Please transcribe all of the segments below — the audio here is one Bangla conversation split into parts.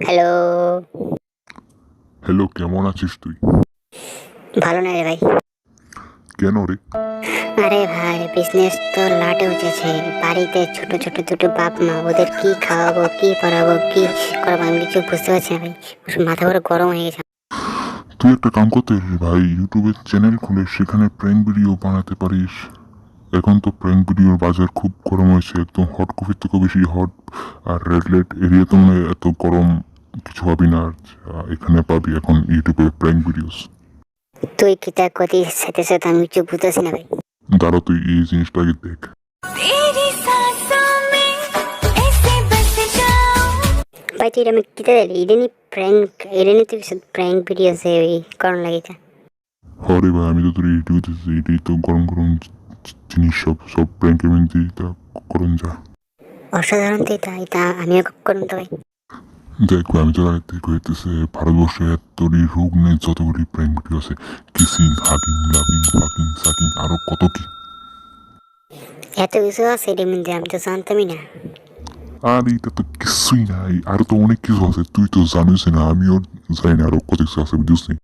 হ্যালো। হ্যালো, কেমন আছিস তুই? ভালো না রে ভাই। কেন রে? আরে ভাই, বিজনেস তো লাটে উঠেছে। বাড়িতে ছোট ছোট দুটো বাপ মা, ওদের কি খাওয়াবো, কি পড়াবো, কি করবো আমি কিছু বুঝতে পারছি না ভাই। মাথা পুরো গরম হয়ে গেছে। তুই একটা কাম করতে পারিস ভাই, ইউটিউবে চ্যানেল খুলে সেখানে প্র্যাঙ্ক ভিডিও বানাতে পারিস। এখন তো প্র্যাঙ্ক ভিডিওর বাজার খুব গরম হয়েছে, একদম হট কফির থেকেও বেশি হট। আর রেড লাইট এরিয়াতে মনে হয় এত গরম কিছু পাবি না। আর এখানে পাবি এখন ইউটিউবে প্র্যাঙ্ক ভিডিওস। তুই কি তা কথি সাথে সাথে আমি কিছু বুঝতেছি না ভাই। দাঁড়া, তুই এই জিনিসটা আগে দেখ। ভাই তুই আমি কিতা দিলি ইডেনি প্র্যাঙ্ক, ইডেনি তুই প্র্যাঙ্ক ভিডিও সে করন লাগিছে। হরে ভাই, আমি তো তোর ইউটিউবে দিতেছি, এটাই তো গরম গরম জিনিস, সব সব প্র্যাঙ্কের মধ্যে তা করুন যা। অসাধারণ তুই তা এটা আমিও করুন তো ভাই। দেখ ভাই, আমি তো আগে থেকে হইতেছে ভারতবর্ষে এতটি রোগ নেই, যতগুলি প্র্যাঙ্ক ভিডিও আছে। Kissing, hugging, loving, fucking, sucking, আরো কত কি। এত কিছু আছে এটার মধ্যে, আমি তো জানতামই না। আর এটা তো কিছুই নাই, আরো তো অনেক কিছু আছে, তুই তো জানিস না, আমিও জানি না আরো কত কিছু আছে, বুঝছিস নি?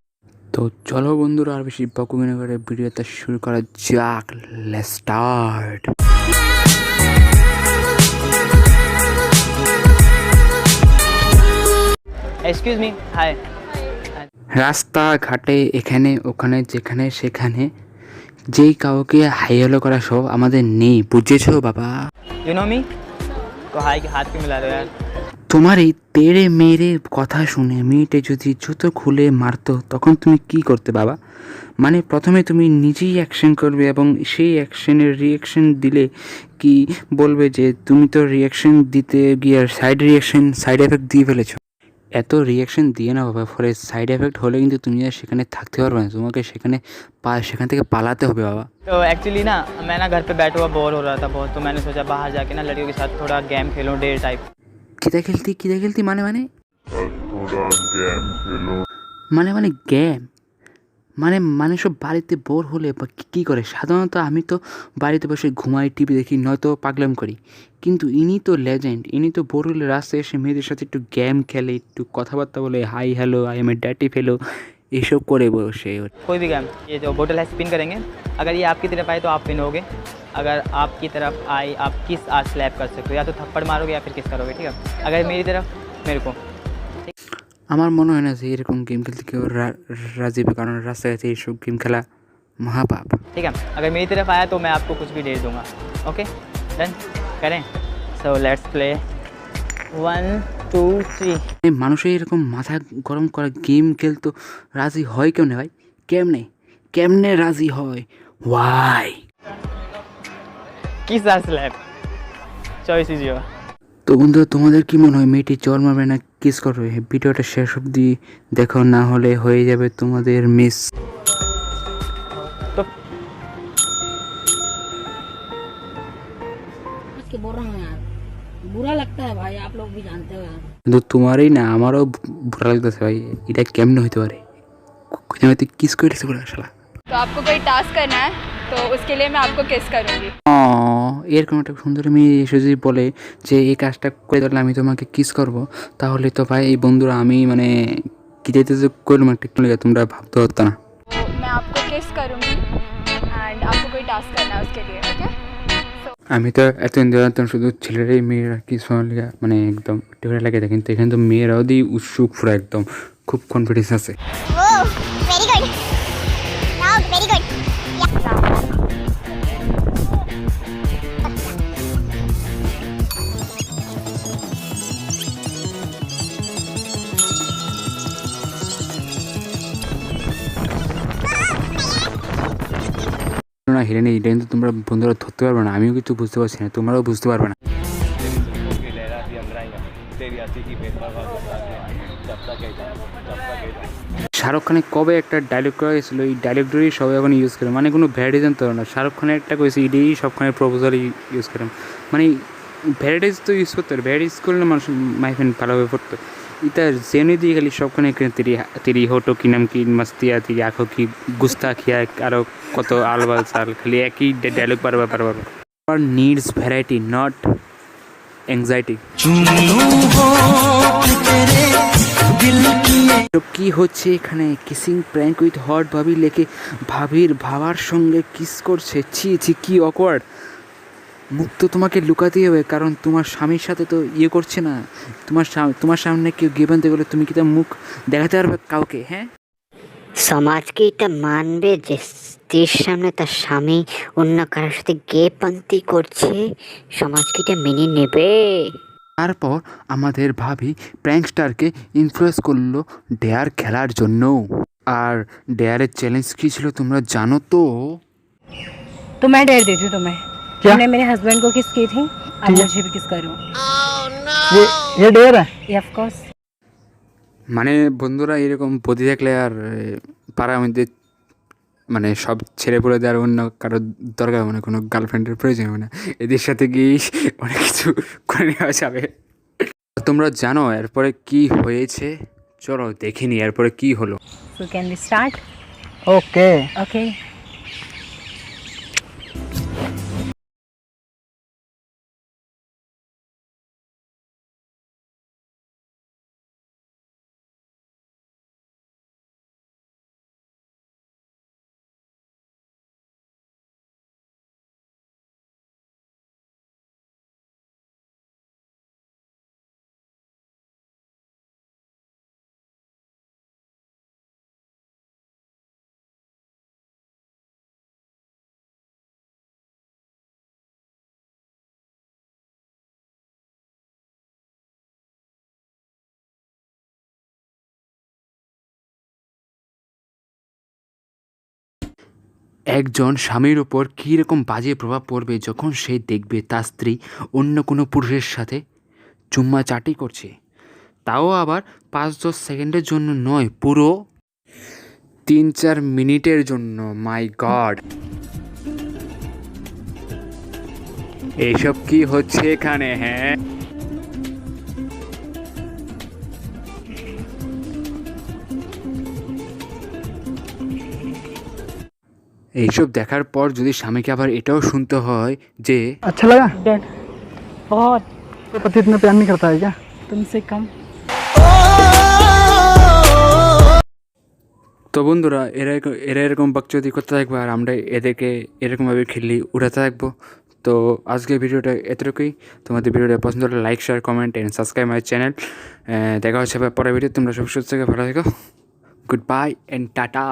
তো চলো বন্ধুরা, আর বেশি বকুমিনা করে ভিডিওটা শুরু করা যাক। Let's start. Excuse me, hi. রাস্তাঘাটে এখানে ওখানে যেখানে সেখানে যেই কাউকে হাই হ্যালো করা সব আমাদের নেই, বুঝেছো বাবা? यू नो मी तो हाई के हाथ क्यों मिला रहे हो यार? তোমার এই তেড়ে মেরে কথা শুনে মেয়েটে যদি জুতো খুলে মারতো তখন তুমি কি করতে বাবা? মানে প্রথমে তুমি নিজেই অ্যাকশন করবে এবং সেই অ্যাকশনের রিয়াকশন দিলে কি বলবে যে তুমি তো রিয়াকশন দিতে গিয়ে সাইড এফেক্ট দিয়ে ফেলেছো। এত রিয়াকশন দিয়ে না বাবা, ফলে সাইড এফেক্ট হলে কিন্তু তুমি আর সেখানে থাকতে পারবে না, তোমাকে সেখান থেকে পালাতে হবে বাবা। तो एक्चुअली ना मैं ना घर पे बैठा हुआ बोर हो रहा था बहुत, तो मैंने सोचा बाहर जाके ना लड़कियों के साथ थोड़ा गेम खेलूं, डेट टाइप। কিতা খেলতি মানে মানে গেম মানে সব বাড়িতে বোর হলে বা কী করে? সাধারণত আমি তো বাড়িতে বসে ঘুমাই, টিভি দেখি, নয়তো পাগলাম করি, কিন্তু ইনি তো লেজেন্ড। ইনি তো বোর হলে রাস্তায় এসে মেয়েদের সাথে একটু গেম খেলে, একটু কথাবার্তা বলে, hi hello, I M A ড্যাটি ফেলো, এসব করে বসে। कोई भी गेम, ये जो बोतल है स्पिन करेंगे, अगर ये आपकी तरफ आए तो आप विन होगे, अगर आपकी तरफ आए आप किस आज स्लैप कर सकते हो, या तो थप्पड़ मारोगे या फिर किस करोगे, ठीक है? अगर मेरी तरफ मेरे को আমার মনে হয় না যে এরকম গেম খেলতে কেউ রাজি হবে, কারণ রাস্তাঘাটে এইসব গেম খেলা মহাপাপ। ठीक है, अगर मेरी तरफ आया तो मैं आपको कुछ भी डेट दूंगा। ओके डन, करें? So let's play 1 2 3। মানুষের এরকম মাথা গরম করা গেম খেলতো রাজি হয় কেউ না ভাই? কেমনে রাজি হয়? ওয়াই? किस आज स्लैप चॉइस इज योर। তো বন্ধুরা, তোমাদের কি মনে হয় মেয়েটি চর মারবে না কিস করবে? ভিডিওটা শেষ অবধি দেখো, না হলে হয়ে যাবে তোমাদের মিস। तो इसके बोल रहा हूँ यार, बुरा लगता है भाई, आप लोग भी जानते हो यार। কিন্তু তোমারই না, আমারও ভালো লাগতেছে ভাই, এটা কেমনে হইতে পারে? হয়তো কিস করেছে বলে শালা। तो आपको कोई टास्क करना है तो उसके लिए मैं आपको किस करूँगी। এরকম একটা সুন্দর মেয়ে এসে যদি বলে যে এই কাজটা করে দিলে আমি তোমাকে কিস করব, তাহলে তো ভাই এই বন্ধুরা আমি মানে কি যেতে যে করলাম একটা টেকনোলজি, তোমরা ভাবতে পারতো না। तो मैं आपको किस करूँगी एंड आपको कोई टास्क करना है उसके लिए, ओके? আমি তো এতদিন জানতাম শুধু ছেলেরাই মেয়েরা কি সোনালিয়া মানে একদম টেবিলে লাগে থাকে, কিন্তু এখানে তো মেয়েরাও দিয়ে উৎসুক, পুরো একদম খুব কনফিডেন্স আছে। ভেরি গুড, নাও ভেরি গুড। না হিরেনি, এটা কিন্তু তোমরা বন্ধুরা ধরতে পারবে না, আমিও কিছু বুঝতে পারছি না, তোমরাও বুঝতে পারবে না। শাহরুখ খানের কবে একটা ডায়লগ করা গেছিলো, এই ডায়লগটাই সবাই এখন ইউজ করে, মানে কোনো ভ্যারাইটিস তো না। শাহরুখ খানের একটা করেছে, এটাই সবখানে প্রপোজাল ইউজ করেন, মানে ভ্যারাইটিস তো ইউজ করতে হবে, ভ্যারাইটিস করলে মানুষ মাইফেন ভালোভাবে পড়তো। এটা জেনে দিয়ে খালি সবখানে তেরি হোটো কি নাম কি মাস্তি আতি আঁখো কি গুস্তা খিয়া, আরও কত আলবাল চাল, খালি একই ডায়লগ বারবার। Needs variety, not anxiety. তো কি হচ্ছে এখানে? কিসিং প্র্যাঙ্ক উইথ হট ভাবি লেখে ভাবির ভাবার সঙ্গে কিস করছে। ছি ছি, কি অকওয়ার্ড। মুখ তো তোমাকে লুকাতেই হবে, কারণ তোমার স্বামীর সাথে তো ইয়ে করছে না। তোমার সামনে কেউ গে বানতে গেলে তুমি কি তার মুখ দেখাতে পারবে কাউকে? হ্যাঁ, সমাজ কি এটা মানবে যে স্ত্রীর সামনে তার স্বামী অন্য কারোর সাথে গে পান্তি করছে? সমাজ কি এটা মেনে নেবে? তারপর আমাদের ভাবি প্র্যাঙ্কস্টারকে ইনফ্লুয়েন্স করলো ডেয়ার খেলার জন্য। আর ডেয়ারের চ্যালেঞ্জ কী ছিল তোমরা জানো তো? तो मैं डेयर देती हूँ तुम्हें। तुमने मेरे हस्बैंड को किस की थी, अब मुझे भी किस करो। ये डेयर है। Of course. মানে বন্ধুরা, এরকম বদি দেখলে আর পাড়ার মধ্যে মানে সব ছেড়ে পড়ে দেওয়ার অন্য কারো দরকার, মানে কোনো গার্লফ্রেন্ডের প্রয়োজন হবে না। এদের সাথে গিয়েই অনেক কিছু করে নেওয়া যাবে। তোমরা জানো এরপরে কি হয়েছে? চলো দেখিনি এরপরে কি হলো। So can we start? Okay. Okay. একজন স্বামীর ওপর কীরকম বাজে প্রভাব পড়বে যখন সে দেখবে তার স্ত্রী অন্য কোনো পুরুষের সাথে চুম্মা চাটি করছে, তাও আবার 5-10 সেকেন্ডের জন্য নয়, পুরো 3-4 মিনিটের জন্য। মাই গড, এইসব কি হচ্ছে এখানে? হ্যাঁ, এইসব দেখার পর যদি স্বামীকে আবার এটাও শুনতে হয় যে अच्छा लगा? Dad. बहुत। तो पति इतना प्यार नहीं करता है क्या? तुमसे कम। তো বন্ধুরা, এরা এরকম বাকচুদি করতে থাকবে আর আমরা এদেরকে এরকমভাবে খেললি উড়াতে থাকবো। তো আজকের ভিডিওটা এতটুকুই। তোমাদের ভিডিওটা পছন্দ হলে like, share, comment and subscribe my channel. দেখা হচ্ছে পরের ভিডিও। তোমরা সব সুস্থ থেকে ভালো থেকো। Good bye and tata.